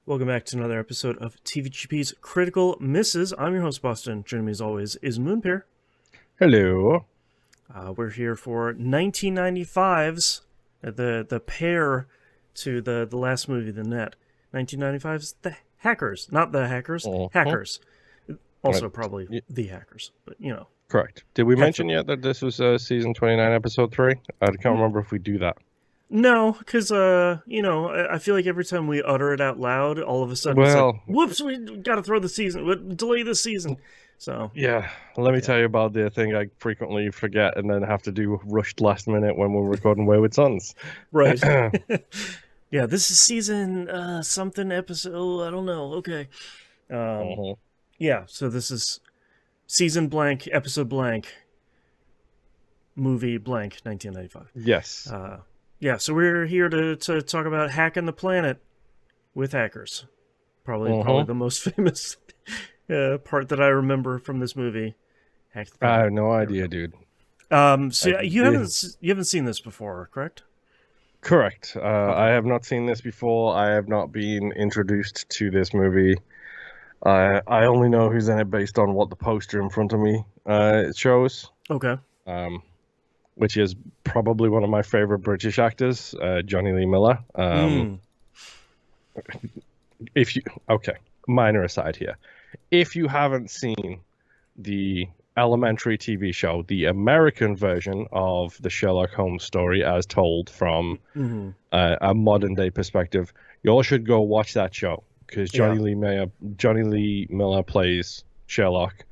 Welcome back to another episode of TVGP's Critical Misses. I'm your host, Boston. Joining me as always is Moonpear. Hello. We're here for 1995's, the pair to the last movie, The Net. 1995's The Hackers. Not The Hackers, Hackers. Also Right. probably The Hackers, but you know. Correct. Did we Hack mention the- yet that this was season 29, episode 3? I can't remember if we do that. No, because, I feel like every time we utter it out loud, all of a sudden it's like, Well, whoops, we gotta throw the season, delay the season. So, yeah, let me tell you about the thing I frequently forget and then have to do rushed last minute when we're recording Wayward Sons. right. Yeah, this is season something episode. I don't know. Okay. Yeah, so this is season blank, episode blank, movie blank, 1995. Yes. Yeah, so we're here to talk about hacking the planet with hackers. Probably the most famous part that I remember from this movie. Hack the I planet. have no idea, dude. So you haven't seen this before, correct? Correct. I have not seen this before. I have not been introduced to this movie. I only know who's in it based on what the poster in front of me shows. Okay. Which is probably one of my favorite British actors, Johnny Lee Miller. Minor aside here. If you haven't seen the Elementary TV show, the American version of the Sherlock Holmes story as told from a modern day perspective, you all should go watch that show because Johnny Lee Miller plays Sherlock,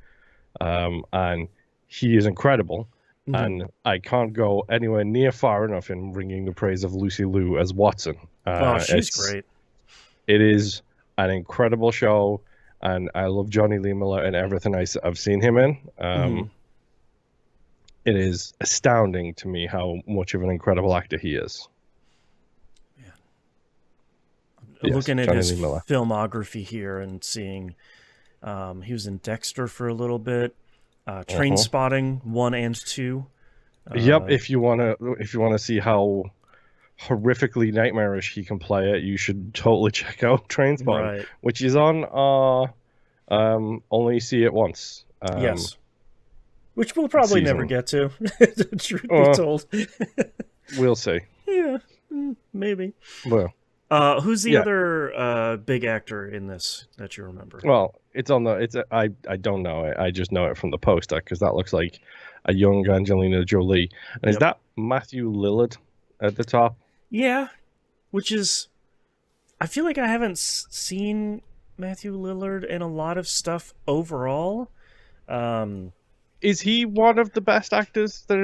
and he is incredible. And I can't go anywhere near far enough in ringing the praise of Lucy Liu as Watson. She's great. It is an incredible show, and I love Johnny Lee Miller and everything I've seen him in. It is astounding to me how much of an incredible actor he is. Yeah. Yes, Looking at Johnny his Lee Miller. filmography here and seeing he was in Dexter for a little bit. Train Spotting 1 and 2. Yep, if you wanna see how horrifically nightmarish he can play it, you should totally check out Train Spotting, which is on Only See It Once. Yes, which we'll probably never get to. Truth be told, we'll see. Yeah, maybe. Well. Who's the other big actor in this that you remember? Well, I don't know it. I just know it from the poster because that looks like a young Angelina Jolie. And is that Matthew Lillard at the top? Yeah, which is, I feel like I haven't seen Matthew Lillard in a lot of stuff overall. Is he one of the best actors that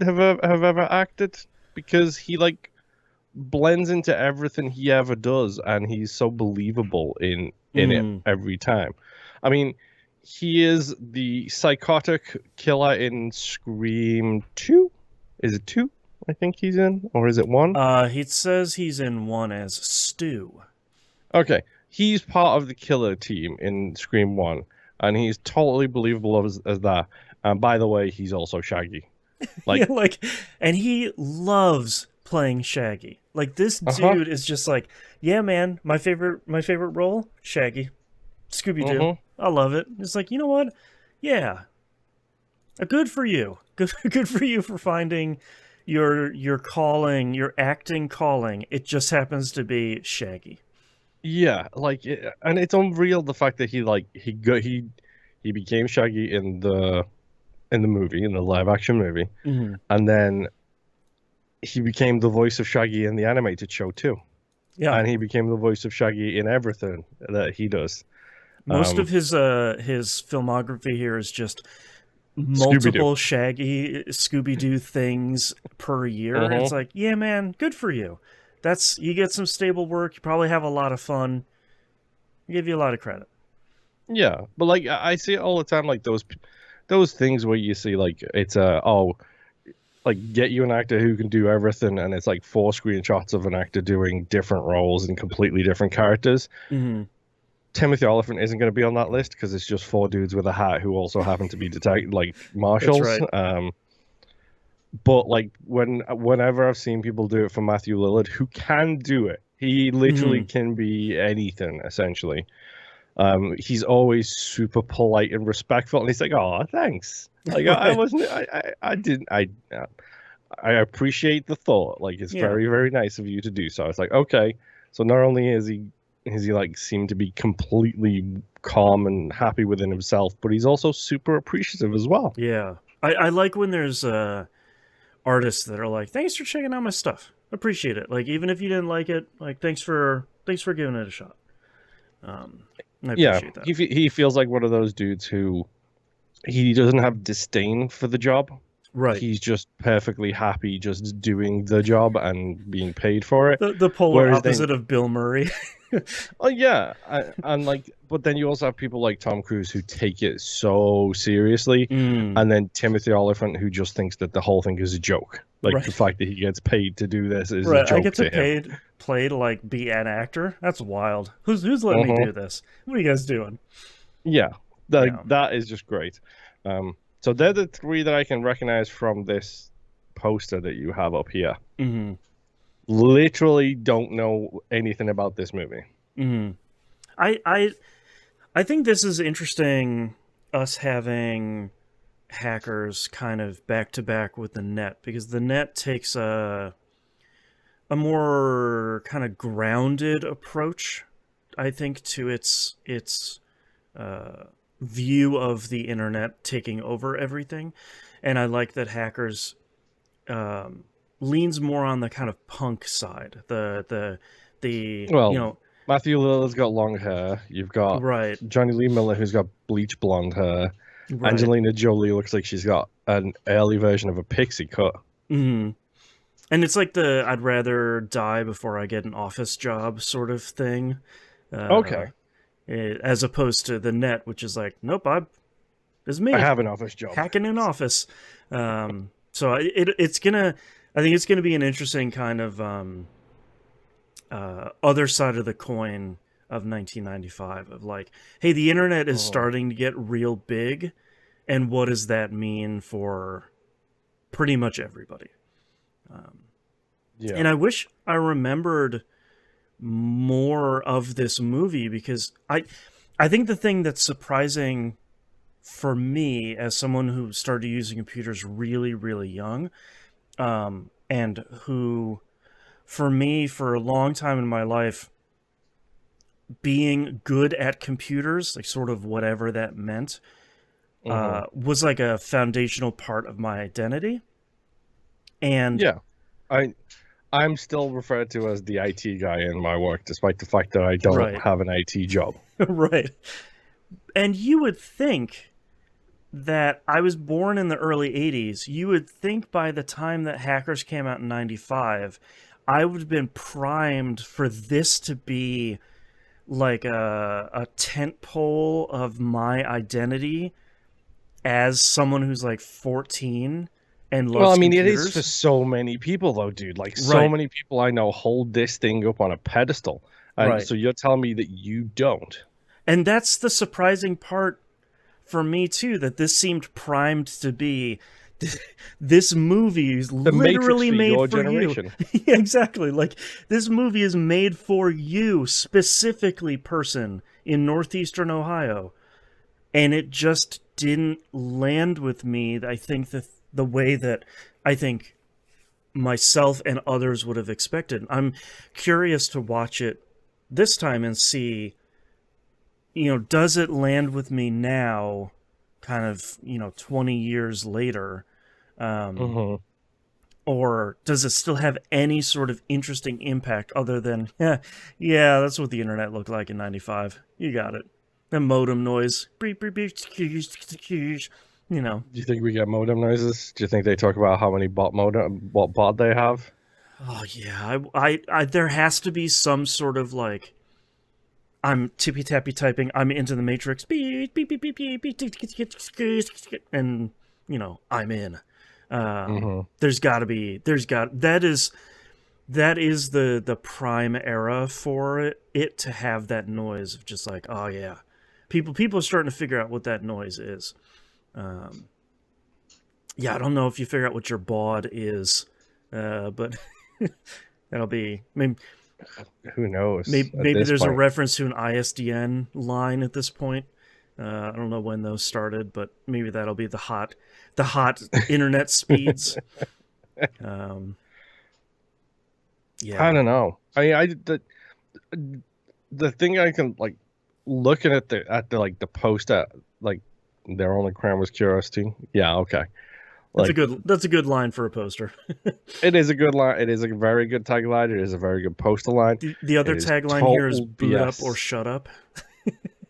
have ever acted? Because he blends into everything he ever does, and he's so believable in it every time. I mean, he is the psychotic killer in Scream 2. Is it 2? I think he's in, or is it 1? He says he's in 1 as Stu. Okay, he's part of the killer team in Scream 1, and he's totally believable as that. And by the way, he's also Shaggy. And he loves playing Shaggy. Like, this dude is just like, yeah, man, my favorite role, Shaggy, Scooby-Doo. I love it. It's like, you know what? Yeah, good for you. Good for you for finding your calling, your acting calling. It just happens to be Shaggy. Yeah, and it's unreal the fact that he became Shaggy in the movie, in the live action movie, and then he became the voice of Shaggy in the animated show too. Yeah, and he became the voice of Shaggy in everything that he does. Most of his filmography here is just multiple Shaggy Scooby-Doo things per year. It's like, yeah, man, good for you. You get some stable work. You probably have a lot of fun. I give you a lot of credit. Yeah, but I see it all the time. Like those things where you see it's get you an actor who can do everything, and it's 4 screenshots of an actor doing different roles and completely different characters. Timothy Olyphant isn't going to be on that list because it's just 4 dudes with a hat who also happen to be marshals. That's right. But whenever I've seen people do it for Matthew Lillard, who can do it He literally can be anything, essentially. He's always super polite and respectful, and he's like, "Oh, thanks." Like I Right. wasn't, I didn't, I appreciate the thought. Like it's Yeah. very, very nice of you to do so. It's like, okay, so not only is he like seem to be completely calm and happy within himself, but he's also super appreciative as well. Yeah. I like when there's artists that are like, thanks for checking out my stuff. Appreciate it. Like even if you didn't like it, like thanks for giving it a shot. I Yeah, appreciate that. he feels like one of those dudes who he doesn't have disdain for the job. Right. He's just perfectly happy just doing the job and being paid for it. The polar Whereas then, opposite of Bill Murray. oh yeah, and like, but then you also have people like Tom Cruise who take it so seriously, Mm, and then Timothy Olyphant who just thinks that the whole thing is a joke. Like the right. fact that he gets paid to do this is a Right. I joke get to to him. play to like be an actor. That's wild. Who's letting me Uh-huh. do this? What are you guys doing? Yeah, that Yeah. that is just great. So they're the three that I can recognize from this poster that you have up here. Mm-hmm. Literally don't know anything about this movie. Mm-hmm. I I I think this is interesting. Us having hackers kind of back to back with the net because the net takes a more kind of grounded approach, I think, to its uh, view of the internet taking over everything, and I like that hackers um, leans more on the kind of punk side, the Well, Matthew Lillard's got long hair. You've got right, Johnny Lee Miller who's got bleach blonde hair. right. Angelina Jolie looks like she's got an early version of a pixie cut. Mm-hmm. And it's like the I'd rather die before I get an office job sort of thing, uh, Okay, as opposed to the net, which is like, nope, it's I me have an office job. hacking in office. So it's gonna, I think it's gonna be an interesting kind of other side of the coin of 1995 of like, hey, the internet is Mhm. starting to get real big, and what does that mean for pretty much everybody? Yeah. And I wish I remembered more of this movie because I think the thing that's surprising for me as someone who started using computers really really young, and who for me for a long time in my life being good at computers, like sort of whatever that meant, Hmm. was like a foundational part of my identity. And Yeah. I I'm still referred to as the IT guy in my work, despite the fact that I don't right. have an IT job. Right. And you would think that I was born in the early 80s. You would think by the time that Hackers came out in 95, I would have been primed for this to be like a tent pole of my identity as someone who's like 14 and Well, I loves mean, it is for computers. so many people, though, dude. Like, so Right, many people I know hold this thing up on a pedestal. And right. so you're telling me that you don't. And that's the surprising part for me too, that this seemed primed to be this movie is The Matrix literally for made your for you. generation. Yeah, exactly. Like this movie is made for you, specifically person in northeastern Ohio. And it just didn't land with me. I think the way that I think myself and others would have expected. I'm curious to watch it this time and see, does it land with me now, kind of, 20 years later? Um, Hmm. or does it still have any sort of interesting impact other than, yeah, that's what the internet looked like in 95. You got it. The modem noise. Beep, beep, beep, you know. Do you think we get modem noises? Do you think they talk about how many what bot they have? Oh, yeah. There has to be some sort of like, I'm tippy tappy typing, I'm into the matrix, beep, beep, beep, beep, beep, and, I'm in. Hmm. That is the prime era for it to have that noise of just like, oh yeah, people are starting to figure out what that noise is. um yeah, I don't know if you figure out what your baud is, but that'll be, I mean, Who knows? Maybe there's point. a reference to an ISDN line at this point. I don't know when those started, but maybe that'll be the hot internet speeds. Yeah, I don't know. The thing I can like looking at the poster, like their only crime was curiosity. Yeah, okay. That's a good line for a poster. It is a good line. It is a very good tagline. It is a very good poster line. The other tagline here is "Boot up or shut up."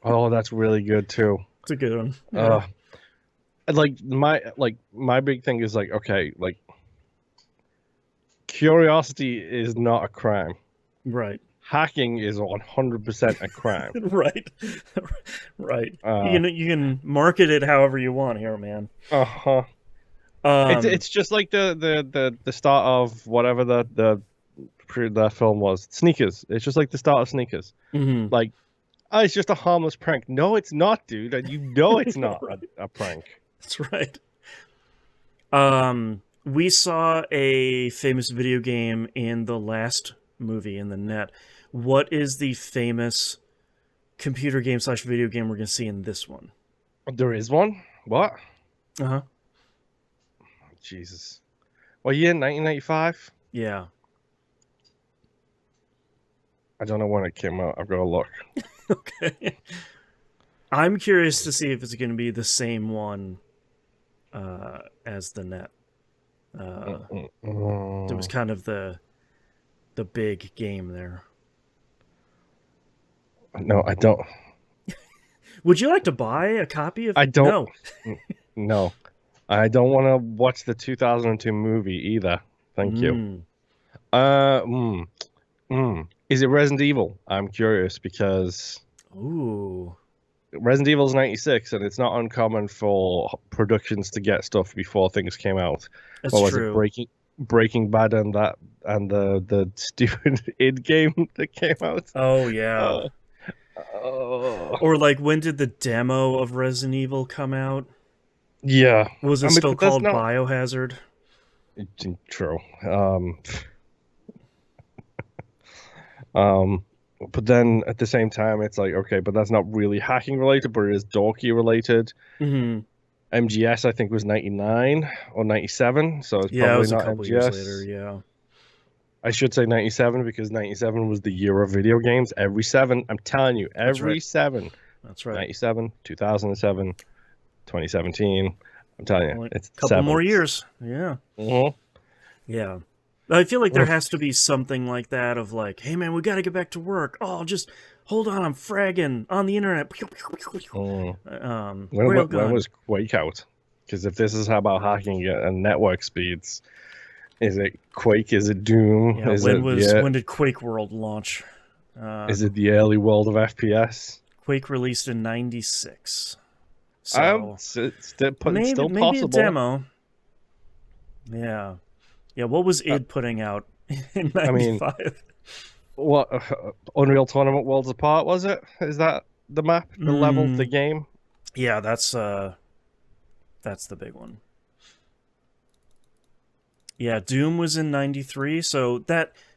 Oh, that's really good too. It's a good one. Yeah. My big thing is like, okay, like curiosity is not a crime. Right. Hacking is 100% a crime. Right. Right. You can market it however you want here, man. Uh-huh. It's just like the start of whatever the film was. Sneakers. It's just like the start of Sneakers. Mm-hmm. Like, oh, it's just a harmless prank. No, it's not, dude. And you know it's not a prank. That's right. We saw a famous video game in the last movie in the net. What is the famous computer game / video game we're going to see in this one? There is one? What? Uh-huh. Jesus. What year? 1995? Yeah. I don't know when it came out. I've got to look. Okay. I'm curious to see if it's going to be the same one as the net. It was kind of the big game there. No, I don't. Would you like to buy a copy of? I don't. No. I don't want to watch the 2002 movie either. Thank you. Is it Resident Evil? I'm curious because Resident Evil is 96, and it's not uncommon for productions to get stuff before things came out. That's true. Breaking Bad and the stupid id game that came out. Oh yeah. Or like, when did the demo of Resident Evil come out? Yeah. Was it still called Biohazard? True. But then at the same time, it's like, okay, but that's not really hacking related, but it is dorky related. Mm-hmm. MGS, I think, was 99 or 97, so it's probably it was not a couple MGS. years later, yeah. I should say 97 because 97 was the year of video games. Every 7, I'm telling you, every 7. That's right. 97, 2007, 2017. I'm telling you, it's a couple more years. Yeah. Mm-hmm. Yeah. I feel like there has to be something like that of like, hey man, we got to get back to work. Oh, just hold on, I'm fragging on the internet. When was Quake out? Because if this is about hacking and network speeds, is it Quake? Is it Doom? Yeah, when did Quake World launch? Is it the early world of FPS? Quake released in 96. So still maybe possible. A demo. Yeah. Yeah, what was id putting out in 95? What Unreal Tournament Worlds Apart, was it? Is that the map, the level, the game? Yeah, that's the big one. Yeah, Doom was in 93, so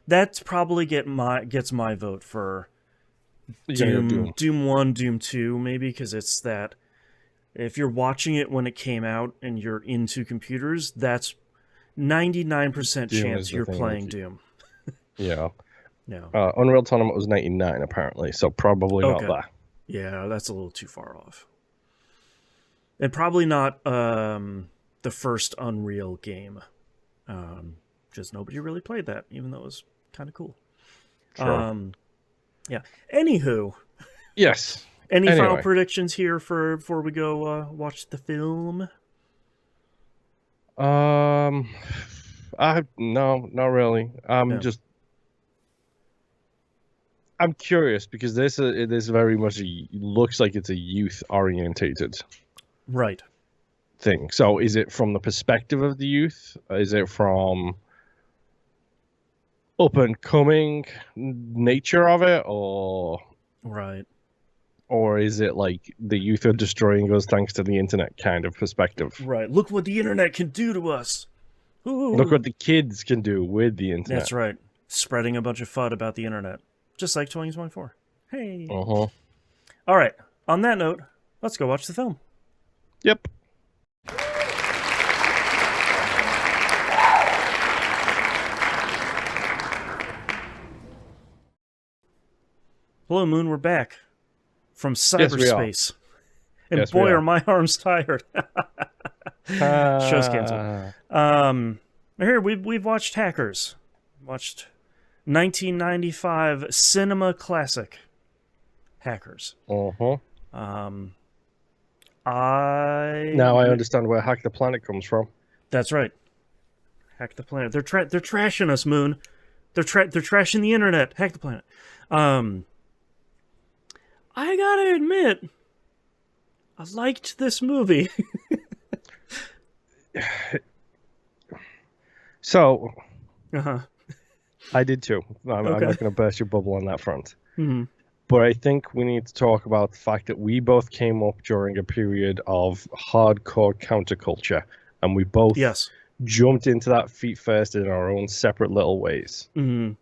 that's probably gets my vote for Doom 1, Doom 2 maybe, because it's that if you're watching it when it came out and you're into computers, that's 99% chance you're playing Doom. Yeah. Yeah. Unreal Tournament was 99 apparently, so probably not that. Yeah, that's a little too far off. And probably not the first Unreal game. Just nobody really played that, even though it was kind of cool. Sure. Yeah. Anywho. Yes. Any final predictions here before we go watch the film? No, not really. I'm curious because it is very much looks like it's a youth orientated thing. So is it from the perspective of the youth? Is it from up and coming nature of it, or is it like the youth are destroying us thanks to the internet kind of perspective? Right. Look what the internet can do to us. Ooh. Look what the kids can do with the internet. That's right. spreading a bunch of FUD about the internet, just like 2024. Hey. Uh-huh. All right. On that note, let's go watch the film. Yep. Hello, Moon. We're back from cyberspace. And yes, boy, are my arms tired. Show's canceled. Here we've watched Hackers. Watched 1995 cinema classic Hackers. Uh-huh. Now I understand where Hack the Planet comes from. That's right. Hack the Planet. They're trashing us, Moon. They're trashing the internet. Hack the Planet. I gotta admit, I liked this movie. So, Uh-huh. I did too. I'm not going to burst your bubble on that front. Mm-hmm. But I think we need to talk about the fact that we both came up during a period of hardcore counterculture, and we both jumped into that feet first in our own separate little ways. Mm-hmm.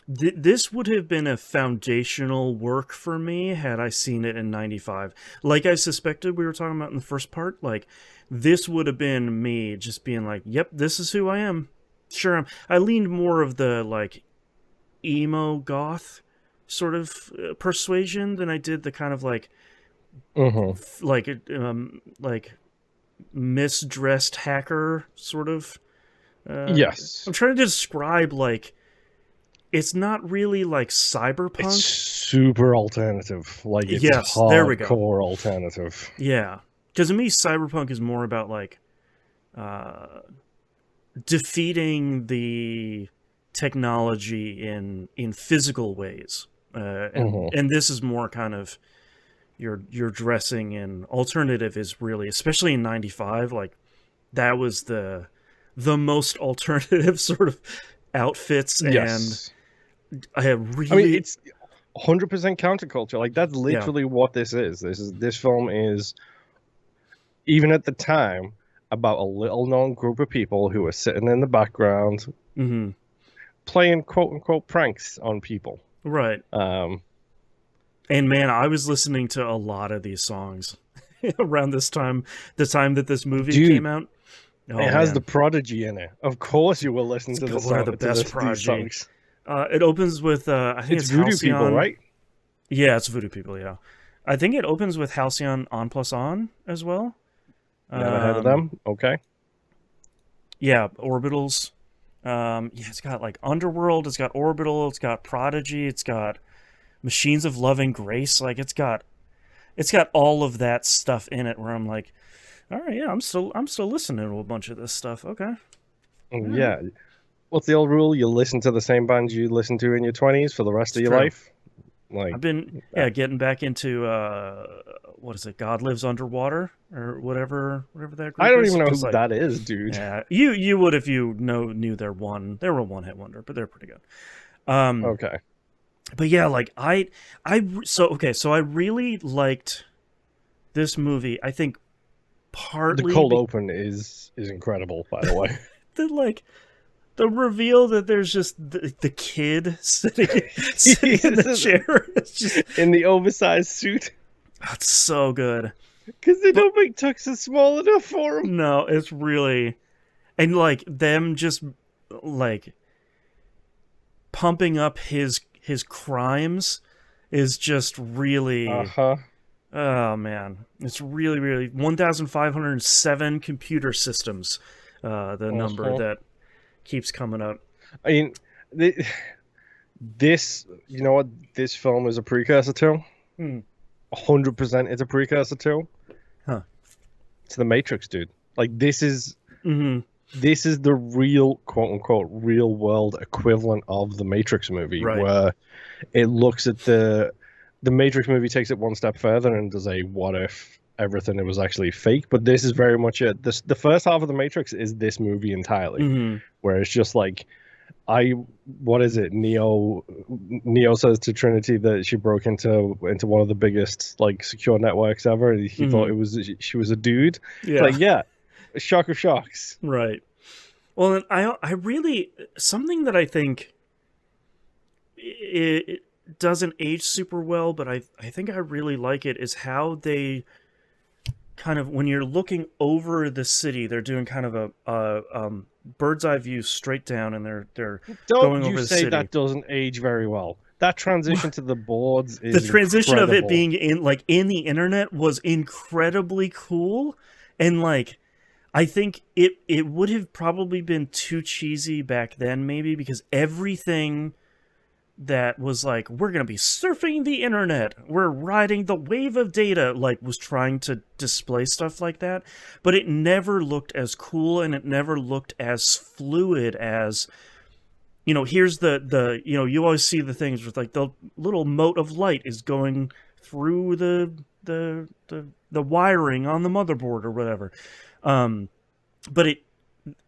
This would have been a foundational work for me had I seen it in 95. Like I suspected we were talking about in the first part, like, this would have been me just being like, yep, this is who I am. Sure, I leaned more of the, like, emo goth sort of persuasion than I did the kind of, like, like misdressed hacker sort of. Yes. I'm trying to describe, like, it's not really like cyberpunk. It's super alternative. Like, it's hardcore there we go. Alternative. Yeah. Because to me, cyberpunk is more about, like, defeating the technology in physical ways. And this is more kind of your dressing in alternative is really, especially in 95, like, that was the most alternative sort of outfits. Yes. And I have really... I mean, it's 100% counterculture. Like, that's literally what this is. This film is, even at the time, about a little-known group of people who are sitting in the background playing quote-unquote pranks on people. Right. And, man, I was listening to a lot of these songs around this time, the time that this movie came out. Oh, it has the Prodigy in it. Of course you will listen to the song. One of the best Prodigy songs. It opens with, I think it's Voodoo Halcyon. People, right? Yeah, it's Voodoo People, yeah. I think it opens with Halcyon On Plus On as well. Never heard of them. Okay. Yeah, Orbitals. It's got, like, Underworld, it's got Orbital, it's got Prodigy, it's got Machines of Loving Grace. Like, it's got all of that stuff in it where I'm like, all right, yeah, I'm still listening to a bunch of this stuff. Okay. Yeah. What's the old rule? You listen to the same band you listened to in your 20s for the rest of your life? Like, I've been getting back into what is it? God Lives Underwater or whatever that group I don't is. even know who that is, dude. Yeah, you would if you knew they were a one-hit wonder, but they're pretty good. Okay. But yeah, like I really liked this movie. I think partly the cold open is incredible, by the way. The reveal that there's just the kid sitting in the chair. It's just in the oversized suit. That's so good. Because they don't make tuxes small enough for him. No, it's really... And, like, them just, like, pumping up his crimes is just really... Oh, man. It's really, really... 1,507 computer systems, the number that keeps coming up. I mean, this, you know what this film is a precursor to? 100% it's a precursor to? Huh. It's The Matrix, dude. Like, this is the real, quote-unquote, real-world equivalent of the Matrix movie, where it looks at the Matrix movie takes it one step further and does a what if everything it was actually fake, but this is very much it. The first half of the Matrix is this movie entirely, where it's just like, what is it? Neo says to Trinity that she broke into one of the biggest, like, secure networks ever. He thought she was a dude. Yeah. Like, yeah, shock of shocks. Right. Well, I really, something that I think it doesn't age super well, but I think I really like it is how they kind of, when you're looking over the city, they're doing kind of a bird's eye view straight down, and they're Don't going you over the say city. that doesn't age very well. That transition to the boards The is transition of it incredible. being in the internet was incredibly cool, and like I think it would have probably been too cheesy back then, maybe, because everything that was like, we're gonna be surfing the internet, we're riding the wave of data, like was trying to display stuff like that, but it never looked as cool, and it never looked as fluid as, here's the you always see the things with like the little mote of light is going through the wiring on the motherboard or whatever. But it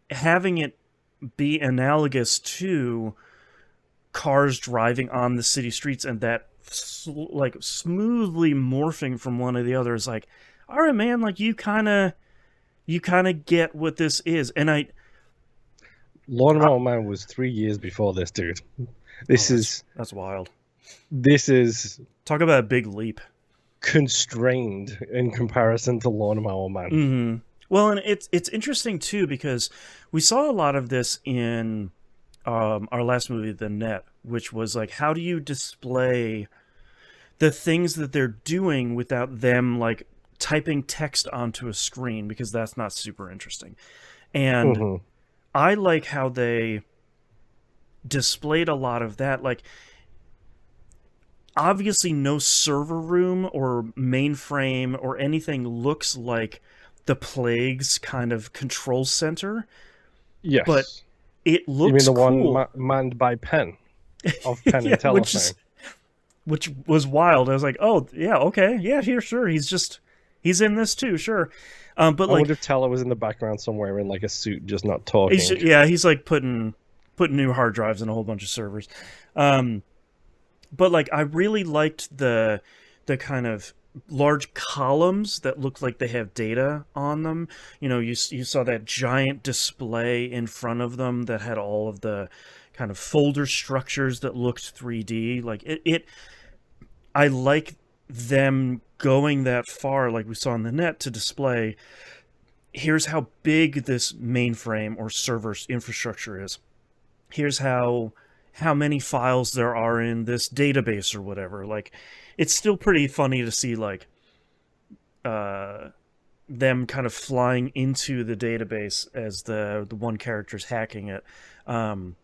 having it be analogous to cars driving on the city streets, and that like smoothly morphing from one to the other is like, all right, man, like you kind of get what this is. And Lawnmower Man was 3 years before this, dude. That's wild. This is Talk about a big leap. constrained in comparison to Lawnmower Man. Mm-hmm. Well, and it's interesting too, because we saw a lot of this in our last movie, The Net, which was like, how do you display the things that they're doing without them like typing text onto a screen, because that's not super interesting. And Mm-hmm. I like how they displayed a lot of that. Like, obviously no server room or mainframe or anything looks like the Plague's kind of control center, Yes. but it looks You mean the cool. one manned by Penn of Penn Yeah, and Telephone? which was wild. I was like, oh yeah, okay, yeah, here, sure. He's in this too, sure. But I like, wonder if Teller was in the background somewhere in like a suit, just not talking. he's like putting new hard drives in a whole bunch of servers. But like, I really liked the kind of large columns that look like they have data on them. You saw that giant display in front of them that had all of the kind of folder structures that looked 3D. Like it I like them going that far, like we saw in The Net, to display, here's how big this mainframe or server infrastructure is. Here's how many files there are in this database or whatever. Like, it's still pretty funny to see like them kind of flying into the database as the one character's hacking it, and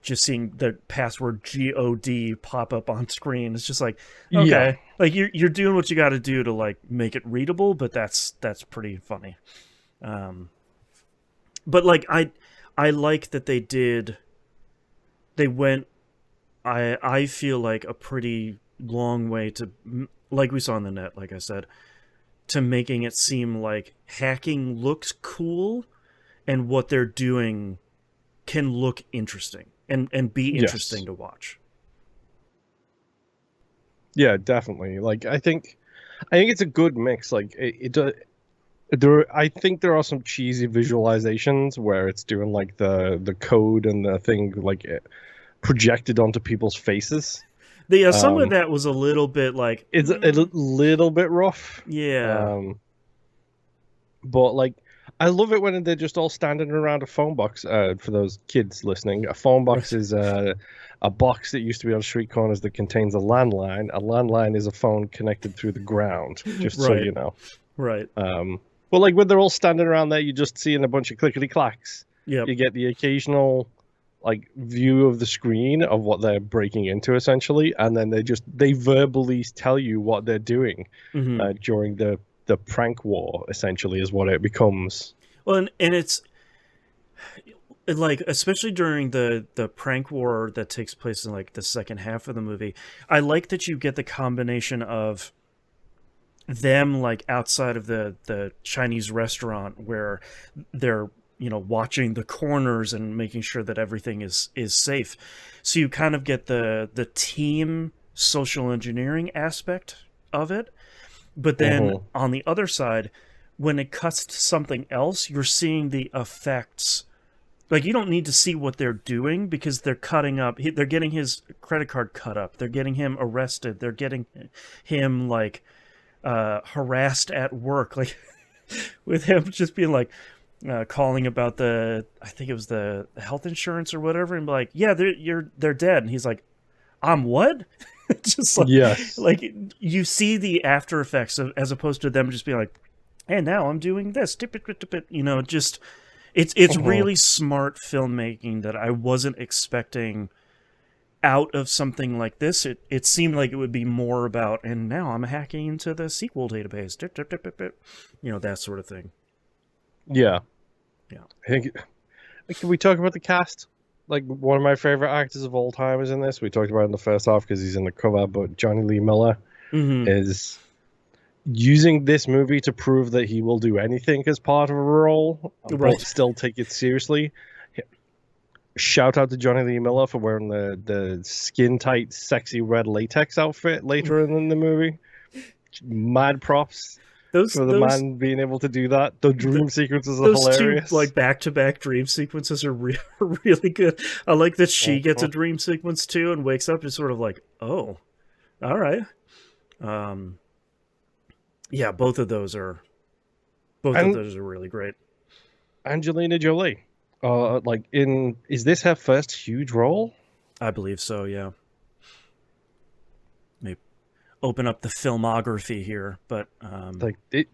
just seeing the password God pop up on screen. It's just like, okay, Yeah. like you're doing what you got to do to like make it readable, but that's pretty funny. But like, I like that they went, I feel like, a pretty long way to, like we saw in The Net, like I said, to making it seem like hacking looks cool, and what they're doing can look interesting and be interesting to watch. Yeah, definitely. Like, I think it's a good mix. Like I think there are some cheesy visualizations where it's doing like the code and the thing like projected onto people's faces. Some of that was a little bit like, it's a little bit rough. Yeah. But like, I love it when they're just all standing around a phone box. For those kids listening, a phone box is a box that used to be on street corners that contains a landline. A landline is a phone connected through the ground, just so you know. Right. But like, when they're all standing around there, you just seeing a bunch of clickety clacks. Yep. You get the occasional like view of the screen of what they're breaking into, essentially, and then they verbally tell you what they're doing during the prank war, essentially, is what it becomes. Well, and it's like, especially during the prank war that takes place in like the second half of the movie, I like that you get the combination of them like outside of the Chinese restaurant, where they're watching the corners and making sure that everything is safe. So you kind of get the team social engineering aspect of it. But then on the other side, when it cuts to something else, you're seeing the effects Like, you don't need to see what they're doing because they're cutting up. They're getting his credit card cut up. They're getting him arrested. They're getting him, like, harassed at work. Like, with him just being like, calling about I think it was the health insurance or whatever, and be like, yeah, they're dead. And he's like, I'm what? Just like, yes, like you see the after effects of, as opposed to them just being like, and now I'm doing this. You know, just it's really smart filmmaking that I wasn't expecting out of something like this. It seemed like it would be more about, and now I'm hacking into the SQL database. You know, that sort of thing. Yeah. Yeah. I think. Can we talk about the cast? Like, one of my favorite actors of all time is in this. We talked about it in the first half because he's in the cover, but Johnny Lee Miller is using this movie to prove that he will do anything as part of a role, but still take it seriously. Shout out to Johnny Lee Miller for wearing the skin-tight, sexy red latex outfit later in the movie. Mad props. For the man being able to do that. The dream sequences are hilarious. Those two, like, back-to-back dream sequences are really good. I like that she gets a dream sequence too and wakes up and sort of like, oh, all right. Yeah, both of those are really great. Angelina Jolie, is this her first huge role? I believe so. Yeah. Open up the filmography here, but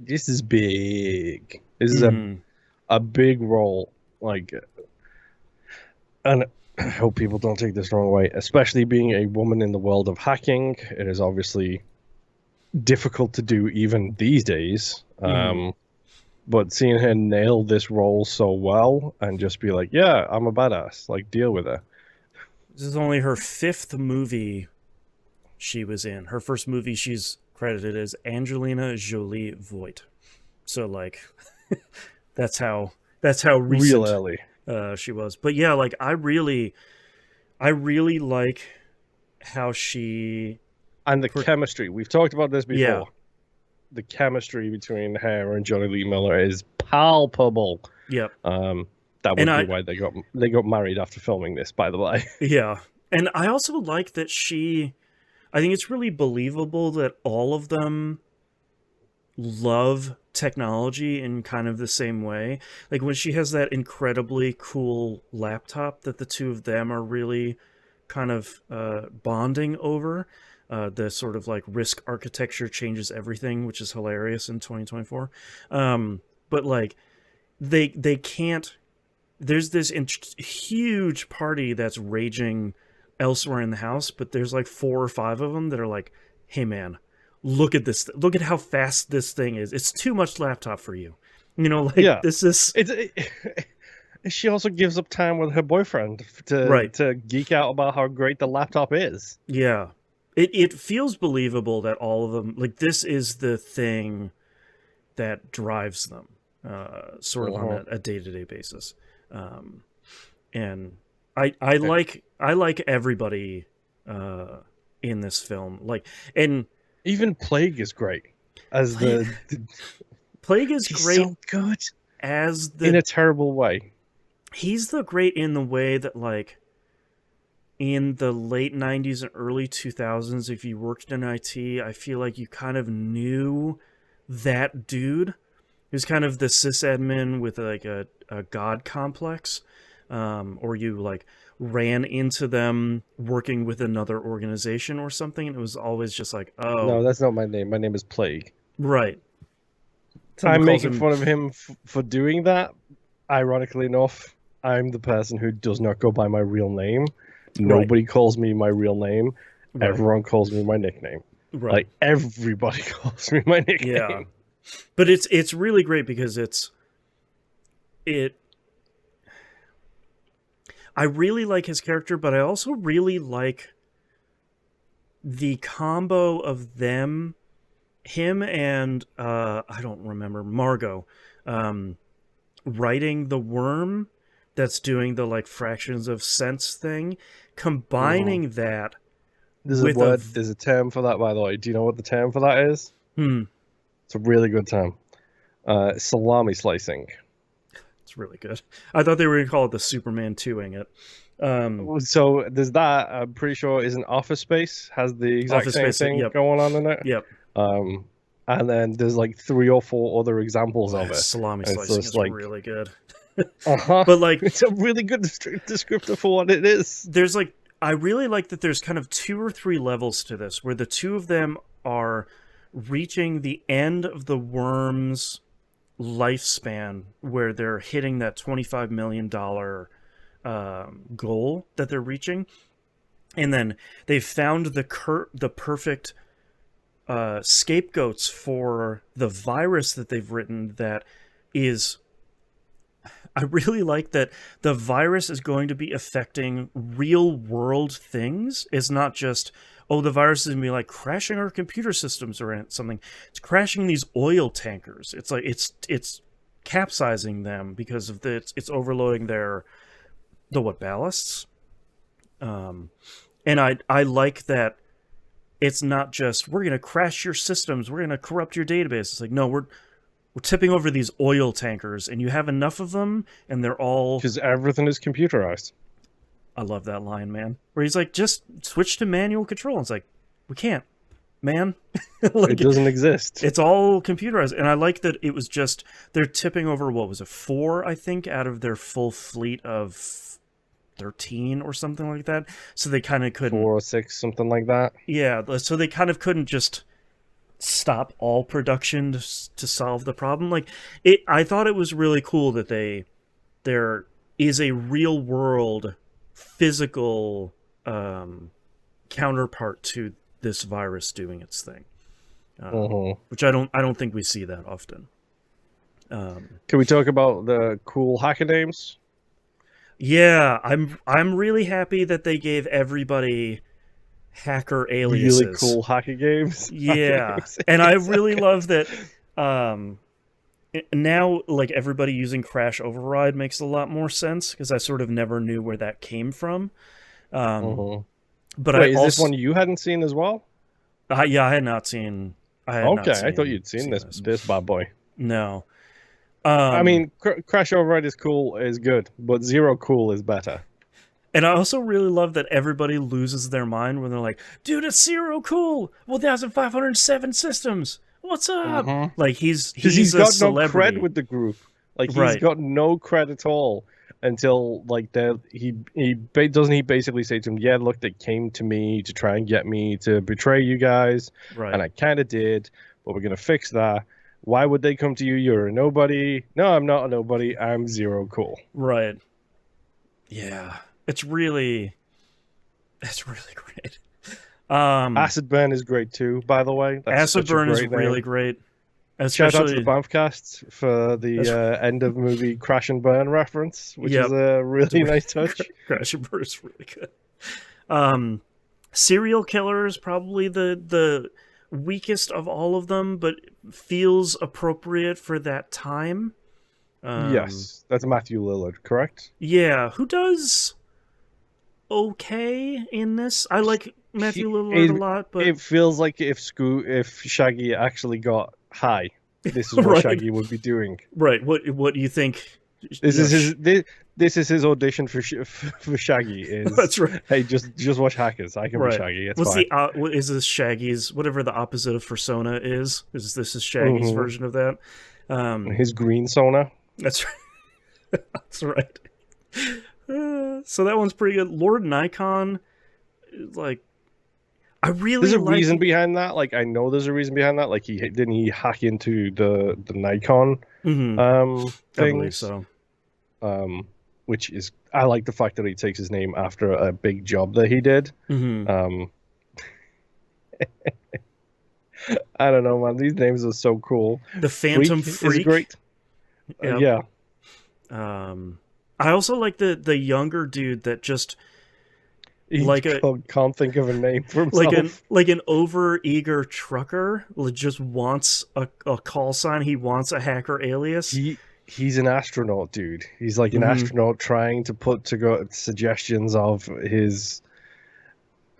this is big. This is a big role. Like, and I hope people don't take this the wrong way. Especially being a woman in the world of hacking, it is obviously difficult to do even these days. But seeing her nail this role so well and just be like, yeah, I'm a badass. Like, deal with her. This is only her 5th movie she was in. Her first movie she's credited as Angelina Jolie Voight. So, like, that's how recent real early she was. But yeah, like, I really like how she and the chemistry. We've talked about this before. Yeah. The chemistry between her and Johnny Lee Miller is palpable. Yep. That would be why they got married after filming this, by the way. Yeah. And I also like that I think it's really believable that all of them love technology in kind of the same way. Like, when she has that incredibly cool laptop that the two of them are really kind of bonding over, the sort of like RISC architecture changes everything, which is hilarious in 2024. But like, they can't. There's this huge party that's raging elsewhere in the house, but there's like 4 or 5 of them that are like, hey man, look at this, look at how fast this thing is. It's too much laptop for you, you know, like, this is she also gives up time with her boyfriend to geek out about how great the laptop is. Yeah, it feels believable that all of them, like, this is the thing that drives them sort of on a day-to-day basis. And I like everybody in this film. Like, and even Plague is great as Plague is great. So good in a terrible way. He's great in the way that, like, in the late 90s and early 2000s, if you worked in IT, I feel like you kind of knew that dude. He was kind of the sysadmin with like a god complex. Or you like ran into them working with another organization or something, and it was always just like, oh, no, that's not my name. My name is Plague. Right. I'm making fun of him for doing that. Ironically enough, I'm the person who does not go by my real name. Nobody calls me my real name. Right. Everyone calls me my nickname. Right. Like, everybody calls me my nickname. Yeah. But it's really great because I really like his character, but I also really like the combo of him and I don't remember, Margot, writing the worm that's doing the like fractions of sense thing, combining that. There's a term for that, by the way. Do you know what the term for that is? It's a really good term. Salami slicing. It's really good. I thought they were going to call it the Superman 2ing it. So there's that. I'm pretty sure isn't Office Space has the exact Office same Space, thing yep. going on in it. Yep. And then there's like 3 or 4 other examples of it. Salami slicing is like, really good. But like, it's a really good descriptor for what it is. There's like, I really like that there's kind of 2 or 3 levels to this, where the 2 of them are reaching the end of the worm's lifespan, where they're hitting that $25 million goal that they're reaching, and then they've found the perfect scapegoats for the virus that they've written. That is, I really like that the virus is going to be affecting real world things. It's not just, oh, the virus is going to be like crashing our computer systems or something. It's crashing these oil tankers. It's like it's capsizing them because of it's overloading the ballasts. And I like that it's not just, we're going to crash your systems, we're going to corrupt your database. It's like, no, we're tipping over these oil tankers, and you have enough of them, and they're all... Because everything is computerized. I love that line, man. Where he's like, just switch to manual control. And it's like, we can't, man. Like, it doesn't exist. It's all computerized. And I like that it was just, they're tipping over, what was it, 4, I think, out of their full fleet of 13 or something like that. So they kind of couldn't... 4 or 6, something like that. Yeah, so they kind of couldn't just stop all production to solve the problem. Like, I thought it was really cool that there is a real world physical counterpart to this virus doing its thing, which I don't think we see that often. Can we talk about the cool hacker names? Yeah, I'm really happy that they gave everybody hacker aliases. Really cool hacker games. Yeah, and I really love that. Now, like, everybody using Crash Override makes a lot more sense, because I sort of never knew where that came from. But wait, is this one you hadn't seen as well? Yeah, I had not seen. I thought you'd seen this bad boy. No. I mean, Crash Override is good, but Zero Cool is better. And I also really love that everybody loses their mind when they're like, dude, it's Zero Cool! 1,507 systems! What's up? Like, he's got celebrity. No cred with the group. Like, he's got no cred at all until, like, he basically say to him, yeah, look, they came to me to try and get me to betray you guys, and I kind of did, but we're going to fix that. Why would they come to you? You're a nobody. No, I'm not a nobody. I'm Zero Cool. Right. Yeah. It's really great. Acid Burn is great too, by the way. Acid Burn is really great. Shout out to the Bamfcast for the end of movie Crash and Burn reference, which is a really nice touch. Crash and Burn is really good. Serial Killer is probably the weakest of all of them, but feels appropriate for that time. Yes, that's Matthew Lillard, correct? Yeah, who does okay in this. I like Matthew Lillard a lot, but it feels like if Shaggy actually got high, this is what Shaggy would be doing. Right. What do you think? This is his audition for Shaggy. Is that's right. Hey, just watch Hackers. I can be Shaggy. It's fine. What is this Shaggy's, whatever the opposite of Persona is? This is Shaggy's version of that? His green Sona. That's right. That's right. So that one's pretty good. Lord Nikon, like, I really there's a reason behind that. Like, I know there's a reason behind that. Like, he hack into the Nikon things. I believe so. Which is, I like the fact that he takes his name after a big job that he did. I don't know, man. These names are so cool. The Phantom Freak is great. Yeah. I also like the younger dude that just can't think of a name for himself. Like an over-eager trucker just wants a call sign. He wants a hacker alias. He's an astronaut, dude. He's like an astronaut trying to put to suggestions of his.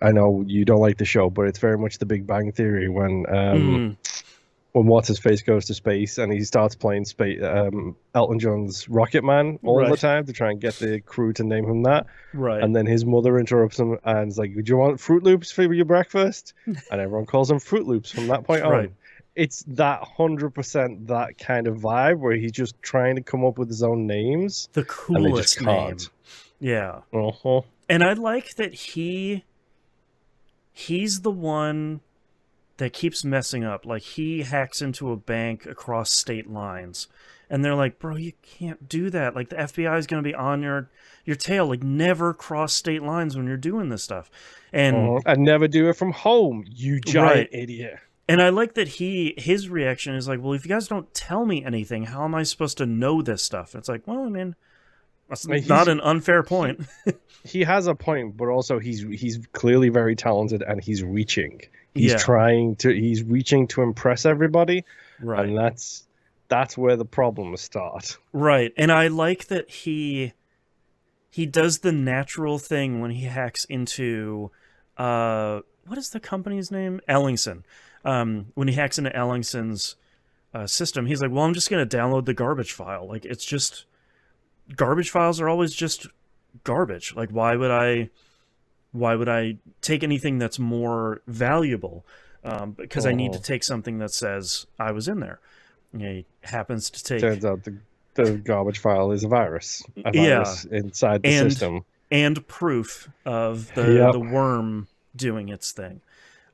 I know you don't like the show, but it's very much The Big Bang Theory when when what's his face goes to space and he starts playing Elton John's Rocket Man all the time to try and get the crew to name him that. Right. And then his mother interrupts him and is like, "Do you want Fruit Loops for your breakfast?" And everyone calls him Fruit Loops from that point on. It's that 100% that kind of vibe where he's just trying to come up with his own names. The coolest name. Yeah. And I like that he's the one that keeps messing up. Like, he hacks into a bank across state lines. And they're like, bro, you can't do that. Like, the FBI is going to be on your tail. Like, never cross state lines when you're doing this stuff. And never do it from home, you giant idiot. And I like that his reaction is like, well, if you guys don't tell me anything, how am I supposed to know this stuff? It's like, well, I mean, that's not an unfair point. He has a point, but also he's clearly very talented and he's reaching. He's reaching to impress everybody. Right. And that's where the problems start. Right. And I like that he does the natural thing when he hacks into what is the company's name? Ellingson. When he hacks into Ellingson's system, he's like, well, I'm just going to download the garbage file. Like, it's just garbage files are always just garbage. Like, why would I take anything that's more valuable? Because I need to take something that says I was in there. He happens to take... Turns out the garbage file is a virus inside the system. And proof of the worm doing its thing.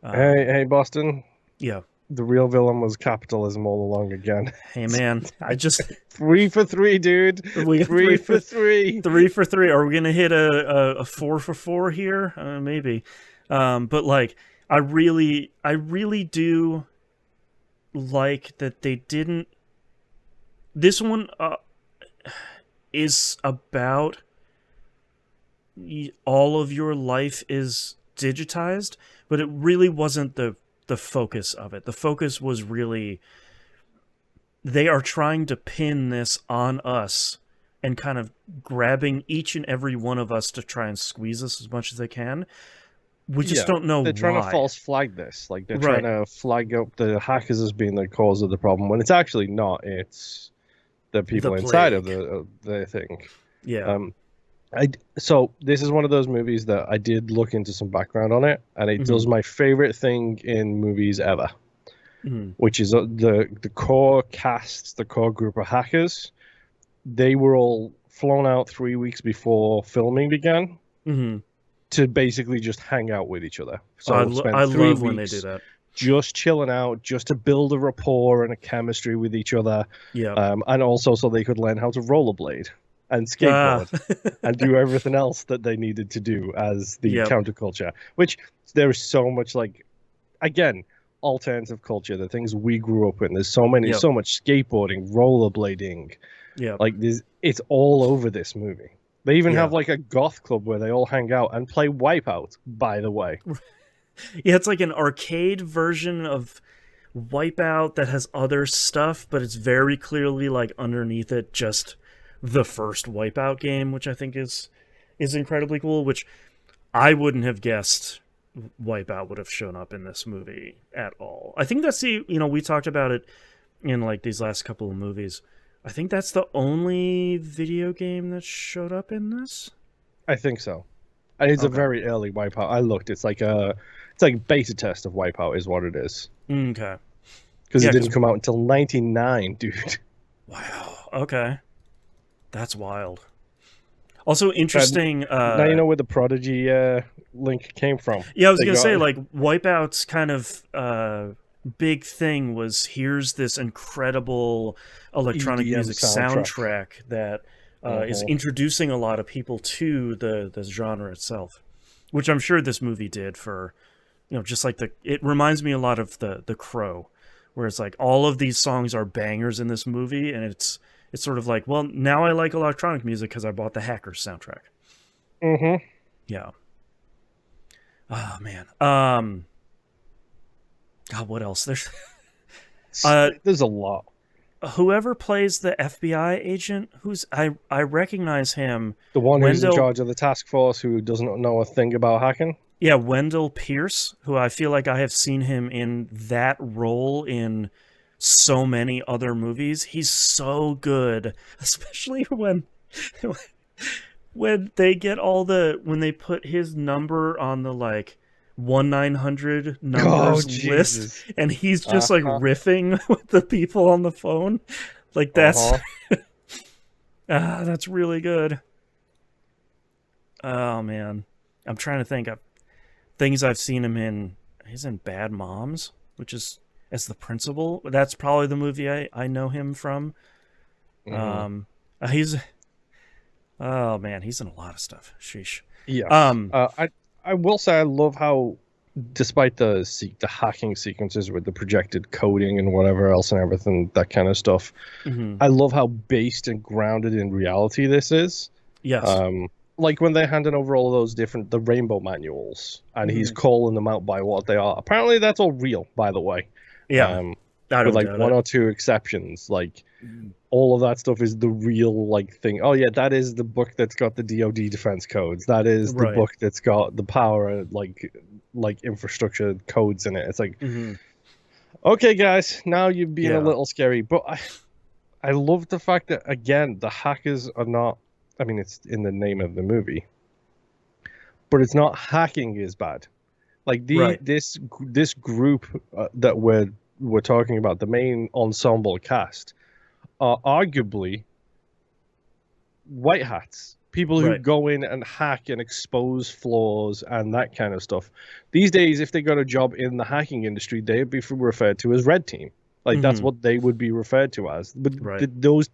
Hey, Boston. Yeah. The real villain was capitalism all along again. Hey, man. I just... 3 for 3, dude. 3 for 3. 3 for 3. Are we going to hit a 4 for 4 here? Maybe. But, like, I really do like that they didn't... This one is about all of your life is digitized, but it really wasn't the focus of it. The focus was really they are trying to pin this on us and kind of grabbing each and every one of us to try and squeeze us as much as they can. We just don't know why. They're trying to false flag this. Like, they're trying to flag up the hackers as being the cause of the problem when it's actually not. It's the people inside of the thing. Yeah. So this is one of those movies that I did look into some background on it, and it does my favorite thing in movies ever, which is the core cast, the core group of hackers. They were all flown out 3 weeks before filming began to basically just hang out with each other. So I love when they do that. Just chilling out, just to build a rapport and a chemistry with each other. Yeah. And also so they could learn how to rollerblade and skateboard and do everything else that they needed to do as the counterculture, which there is so much, like, again, alternative culture, the things we grew up in. There's so much skateboarding, rollerblading. Yeah. Like, it's all over this movie. They even have, like, a goth club where they all hang out and play Wipeout, by the way. Yeah, it's like an arcade version of Wipeout that has other stuff, but it's very clearly, like, underneath it just the first Wipeout game, which I think is incredibly cool, which I wouldn't have guessed Wipeout would have shown up in this movie at all. I think that's we talked about it in, like, these last couple of movies. I think that's the only video game that showed up in this. I think so. And it's a very early Wipeout. I looked. It's like beta test of Wipeout is what it is. Okay. Because it didn't come out until 1999, dude. Wow. Okay. That's wild. Also interesting. Now you know where the Prodigy link came from. Yeah, I was going to say, like, Wipeout's kind of big thing was, here's this incredible electronic music soundtrack that is introducing a lot of people to the genre itself, which I'm sure this movie did for, just like it reminds me a lot of the Crow, where it's like all of these songs are bangers in this movie, and it's sort of like, well, now I like electronic music because I bought the Hackers soundtrack. Yeah. Oh, man. God, what else? There's a lot. Whoever plays the FBI agent, I recognize him. The one who's in charge of the task force who doesn't know a thing about hacking? Yeah, Wendell Pierce, who I feel like I have seen him in that role in so many other movies. He's so good, especially when they get when they put his number on the like 1-900 Oh, numbers list, Jesus. and he's just like riffing with the people on the phone. Like that's that's really good. Oh man, I'm trying to think of things I've seen him in. He's in Bad Moms, which is as the principal. That's probably the movie I know him from. He's oh man, he's in a lot of stuff. Sheesh. Yes. I will say I love how, despite the hacking sequences with the projected coding and whatever else and everything, that kind of stuff, I love how based and grounded in reality this is. Yes. Like when they're handing over all those the rainbow manuals, and he's calling them out by what they are. Apparently, that's all real, by the way. Yeah. With like one or two exceptions, like all of that stuff is the real like thing. Oh yeah, that is the book that's got the DoD defense codes. That is the book that's got the power like infrastructure codes in it. It's like, okay, guys, now you're being a little scary. But I love the fact that again the hackers are not. I mean, it's in the name of the movie, but it's not hacking is bad. Like this group that we're talking about, the main ensemble cast, are arguably white hats, people who go in and hack and expose flaws and that kind of stuff. These days, if they got a job in the hacking industry, they'd be referred to as red team. Like that's what they would be referred to as. But those.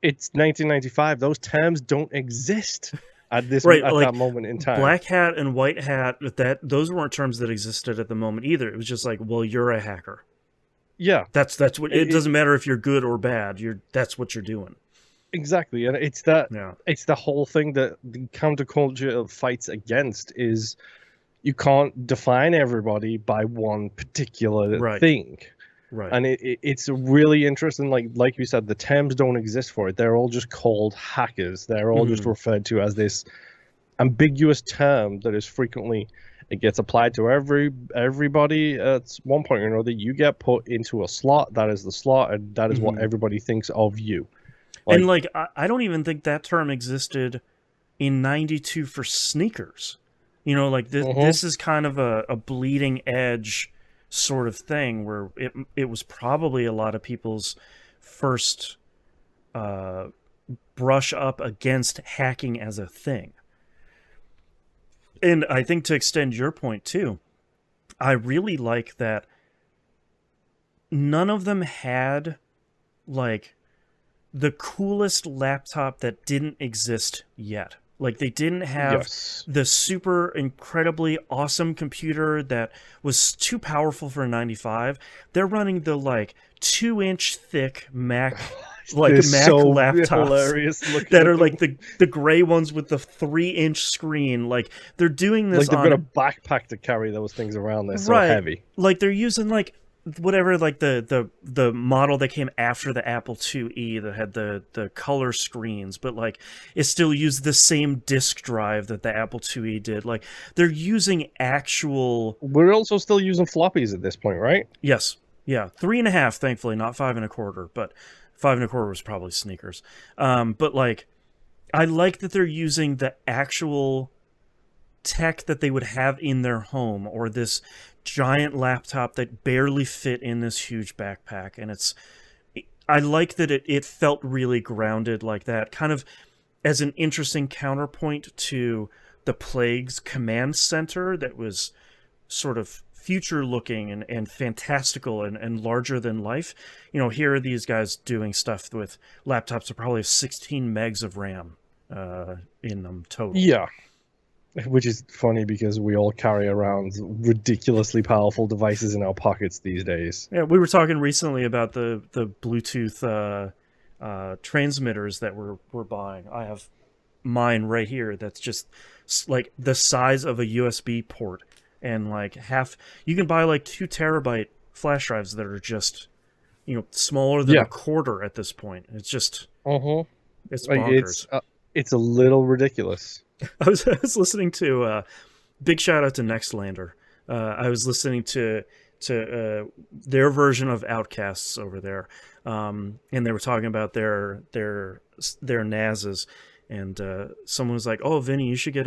It's 1995. Those terms don't exist at this at that moment in time. Black hat and white hat, those weren't terms that existed at the moment either. It was just like, well, you're a hacker. Yeah, that's what. It doesn't matter if you're good or bad. That's what you're doing. Exactly, and it's that. Yeah. It's the whole thing that the counterculture fights against is you can't define everybody by one particular thing. Right. And it's really interesting. Like you said, the terms don't exist for it. They're all just called hackers. They're all just referred to as this ambiguous term that is frequently it gets applied to everybody at one point or another. You get put into a slot. That is the slot, and that is what everybody thinks of you. And I don't even think that term existed in '92 for sneakers. You know, like this is kind of a bleeding edge sort of thing where it was probably a lot of people's first brush up against hacking as a thing. And I think to extend your point too, I really like that none of them had like the coolest laptop that didn't exist yet. Like they didn't have the super incredibly awesome computer that was too powerful for a 95. They're running the like 2-inch thick Mac laptops that are like the gray ones with the 3-inch screen. Like they're doing this. Like they've got a backpack to carry those things around. They're so heavy. Like they're using like whatever, like the model that came after the Apple IIe that had the color screens, but like it still used the same disk drive that the Apple IIe did. Like they're using actual. We're also still using floppies at this point, right? Yes, yeah, 3.5, thankfully, not 5.25, but 5.25 was probably sneakers. But like, I like that they're using the actual tech that they would have in their home, or this giant laptop that barely fit in this huge backpack. And I like that it felt really grounded like that, kind of as an interesting counterpoint to the Plague's command center that was sort of future looking and fantastical and larger than life. You know, here are these guys doing stuff with laptops that probably have 16 megs of RAM in them total. Yeah. Which is funny because we all carry around ridiculously powerful devices in our pockets these days. Yeah, we were talking recently about the Bluetooth transmitters that we're buying. I have mine right here that's just like the size of a USB port, and like you can buy like 2 terabyte flash drives that are just, you know, smaller than a quarter at this point. It's just it's bonkers. It's a little ridiculous. I was listening to big shout out to Nextlander. I was listening to to their version of Outcasts over there, and they were talking about their NASs, and someone was like, "Oh, Vinny, you should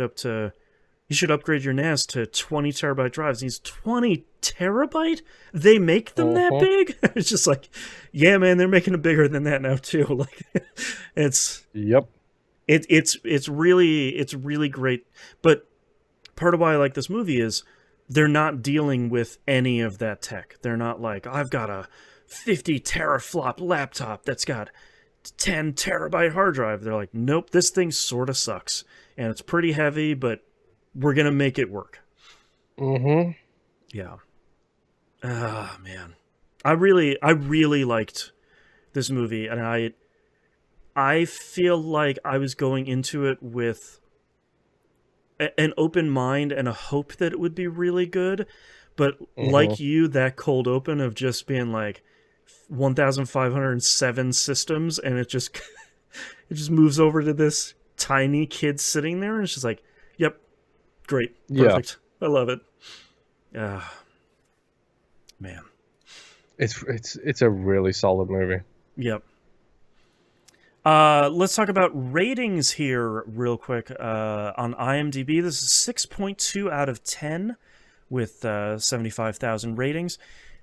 upgrade your NAS to 20 terabyte drives." And he's 20 terabyte? They make them that big? It's just like, yeah, man, they're making it bigger than that now too. Like, it's it's really great. But part of why I like this movie is they're not dealing with any of that tech. They're not like, I've got a 50 teraflop laptop that's got 10 terabyte hard drive. They're like, nope, this thing sort of sucks. And it's pretty heavy, but we're going to make it work. Yeah. Ah, man. I really liked this movie, and I feel like I was going into it with an open mind and a hope that it would be really good, but like you, that cold open of just being like 1,507 systems, and it just moves over to this tiny kid sitting there, and it's just like, yep, great, perfect, I love it. Man, it's a really solid movie. Yep. Let's talk about ratings here real quick. On IMDb, this is 6.2 out of 10 with 75,000 ratings.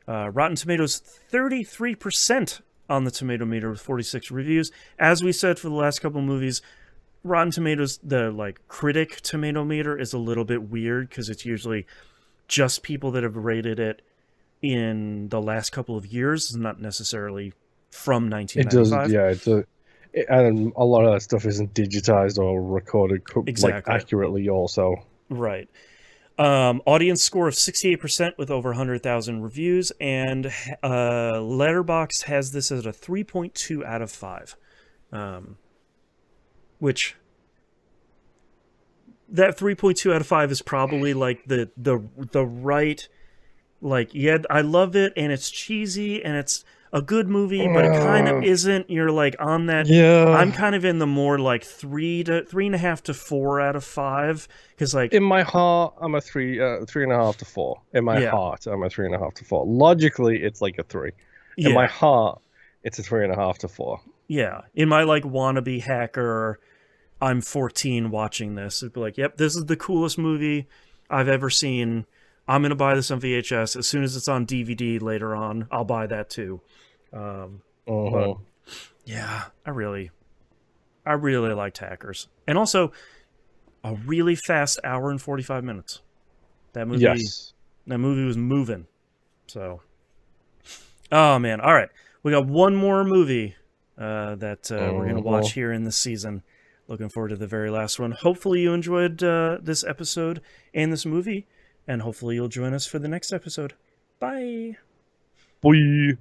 Rotten Tomatoes, 33% on the tomato meter with 46 reviews. As we said for the last couple of movies, Rotten Tomatoes, the like critic tomato meter is a little bit weird because it's usually just people that have rated it in the last couple of years, not necessarily from 1995. It does, and a lot of that stuff isn't digitized or recorded like accurately also. Right. Audience score of 68% with over 100,000 reviews, and Letterboxd has this as a 3.2 out of 5. Which that 3.2 out of 5 is probably like the right, like, yeah, I love it, and it's cheesy, and it's a good movie, but it kind of isn't. You're like on that. Yeah, I'm kind of in the more like 3.5 to 4 out of 5, because like in my heart, I'm a 3.5 to 4. In my heart, I'm a 3.5 to 4. Logically, it's like a 3. In my heart, it's a 3.5 to 4. Yeah, in my like wannabe hacker, I'm 14 watching this. It'd be like, yep, this is the coolest movie I've ever seen. I'm going to buy this on VHS. As soon as it's on DVD later on, I'll buy that too. But yeah, I really liked Hackers. And also, a really fast hour and 45 minutes. That movie was moving. So, oh man. All right. We got one more movie that we're going to watch here in this season. Looking forward to the very last one. Hopefully you enjoyed this episode and this movie. And hopefully you'll join us for the next episode. Bye. Bye.